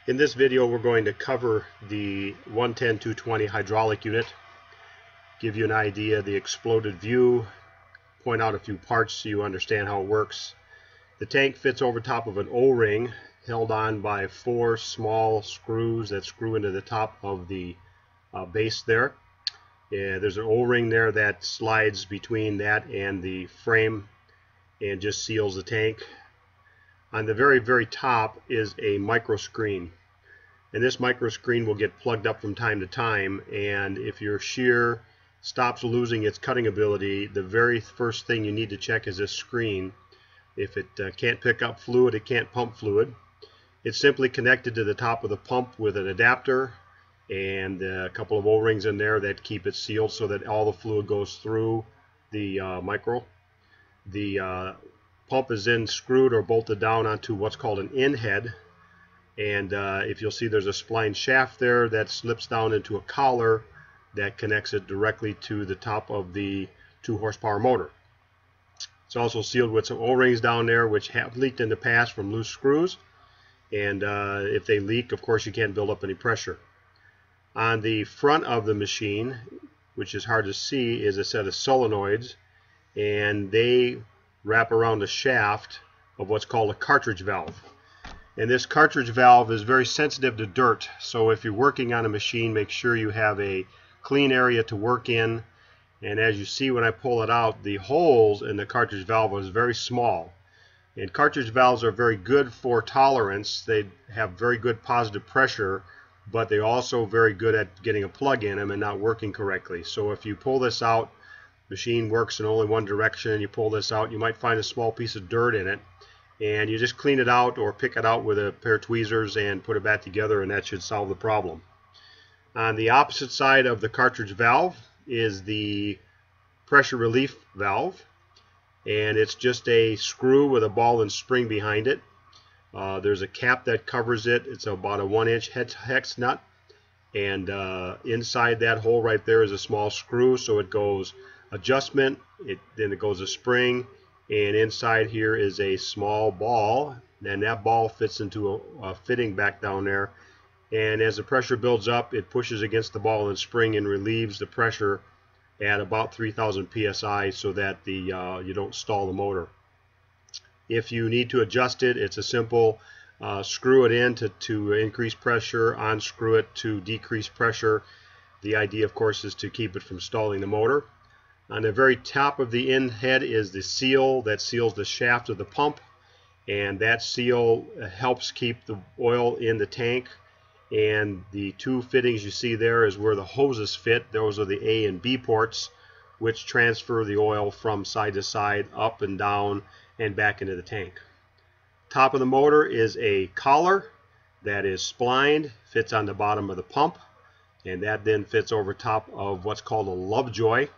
In this video, we're going to cover the 110-220 hydraulic unit, give you an idea of the exploded view, point out a few parts so you understand how it works. The tank fits over top of an O-ring held on by 4 small screws that screw into the top of the base there. There's an O-ring there that slides between that and the frame and just seals the tank. On the very top is a micro screen. And this micro screen will get plugged up from time to time, and if your shear stops losing its cutting ability, the very first thing you need to check is this screen. If it can't pick up fluid, it can't pump fluid. It's simply connected to the top of the pump with an adapter and a couple of O-rings in there that keep it sealed so that all the fluid goes through the micro. The pump is then screwed or bolted down onto what's called an in head. And if you'll see, there's a spline shaft there that slips down into a collar that connects it directly to the top of the 2 horsepower motor. It's also sealed with some O-rings down there which have leaked in the past from loose screws, and if they leak, of course, you can't build up any pressure. On the front of the machine, which is hard to see, is a set of solenoids, and they wrap around the shaft of what's called a cartridge valve. And this cartridge valve is very sensitive to dirt, so if you're working on a machine, make sure you have a clean area to work in. And as you see when I pull it out, the holes in the cartridge valve is very small. And cartridge valves are very good for tolerance. They have very good positive pressure, but they're also very good at getting a plug in them and not working correctly. So if you pull this out, the machine works in only one direction, and you pull this out, you might find a small piece of dirt in it. And you just clean it out or pick it out with a pair of tweezers and put it back together, and that should solve the problem. On the opposite side of the cartridge valve is the pressure relief valve, and it's just a screw with a ball and spring behind it. There's a cap that covers it. It's about a 1-inch hex nut, and inside that hole right there is a small screw, so it goes adjustment, then it goes a spring, and inside here is a small ball, and that ball fits into a fitting back down there, and as the pressure builds up, it pushes against the ball and spring and relieves the pressure at about 3,000 psi so that you don't stall the motor. If you need to adjust it, it's a simple screw it in to increase pressure, unscrew it to decrease pressure. The idea, of course, is to keep it from stalling the motor. On the very top of the end head is the seal that seals the shaft of the pump, and that seal helps keep the oil in the tank. And the 2 fittings you see there is where the hoses fit. Those are the A and B ports, which transfer the oil from side to side, up and down, and back into the tank. Top of the motor is a collar that is splined, fits on the bottom of the pump, and that then fits over top of what's called a Lovejoy.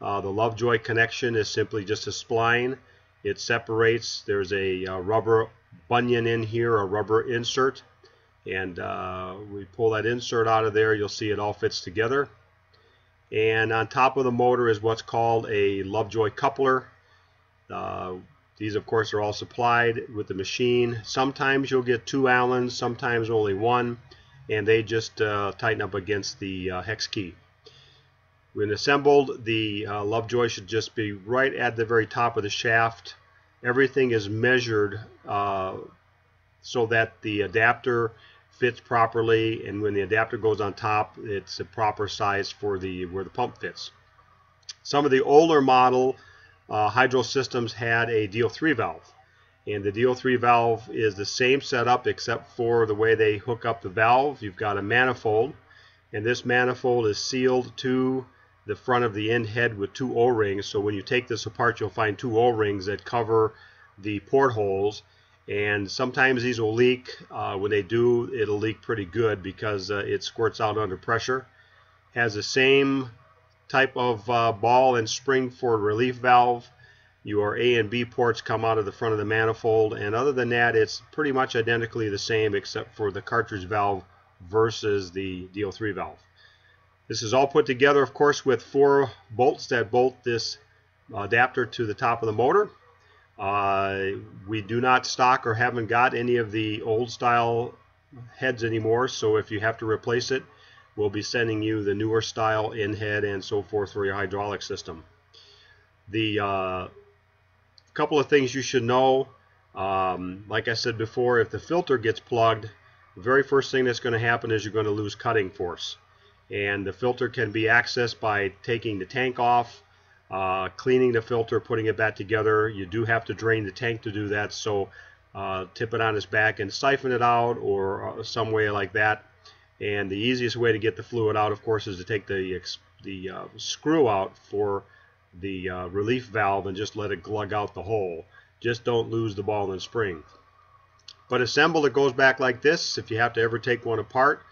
The Lovejoy connection is simply just a spline. It separates. There's a rubber bunion in here, a rubber insert, and we pull that insert out of there. You'll see it all fits together. And on top of the motor is what's called a Lovejoy coupler. These, of course, are all supplied with the machine. Sometimes you'll get 2 Allens, sometimes only 1, and they just tighten up against the hex key. When assembled, the Lovejoy should just be right at the very top of the shaft. Everything is measured so that the adapter fits properly, and when the adapter goes on top, it's a proper size for where the pump fits. Some of the older model hydro systems had a DO3 valve, and the DO3 valve is the same setup except for the way they hook up the valve. You've got a manifold, and this manifold is sealed to the front of the end head with 2 O-rings. So when you take this apart, you'll find 2 O-rings that cover the portholes, and sometimes these will leak. When they do, it'll leak pretty good because it squirts out under pressure. Has the same type of ball and spring for relief valve. Your A and B ports come out of the front of the manifold, and other than that, it's pretty much identically the same except for the cartridge valve versus the DO3 valve. This is all put together, of course, with 4 bolts that bolt this adapter to the top of the motor. We do not stock or haven't got any of the old style heads anymore, so if you have to replace it, we'll be sending you the newer style in head and so forth for your hydraulic system. The couple of things you should know, like I said before, if the filter gets plugged, the very first thing that's going to happen is you're going to lose cutting force. And the filter can be accessed by taking the tank off, cleaning the filter, putting it back together. You do have to drain the tank to do that, so tip it on its back and siphon it out, or some way like that. And the easiest way to get the fluid out, of course, is to take the screw out for the relief valve and just let it glug out the hole. Just don't lose the ball and spring. But assembled, it goes back like this. If you have to ever take one apart,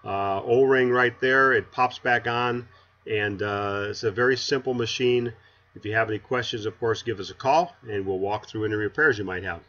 O-ring right there, it pops back on, and it's a very simple machine. If you have any questions, of course, give us a call and we'll walk through any repairs you might have.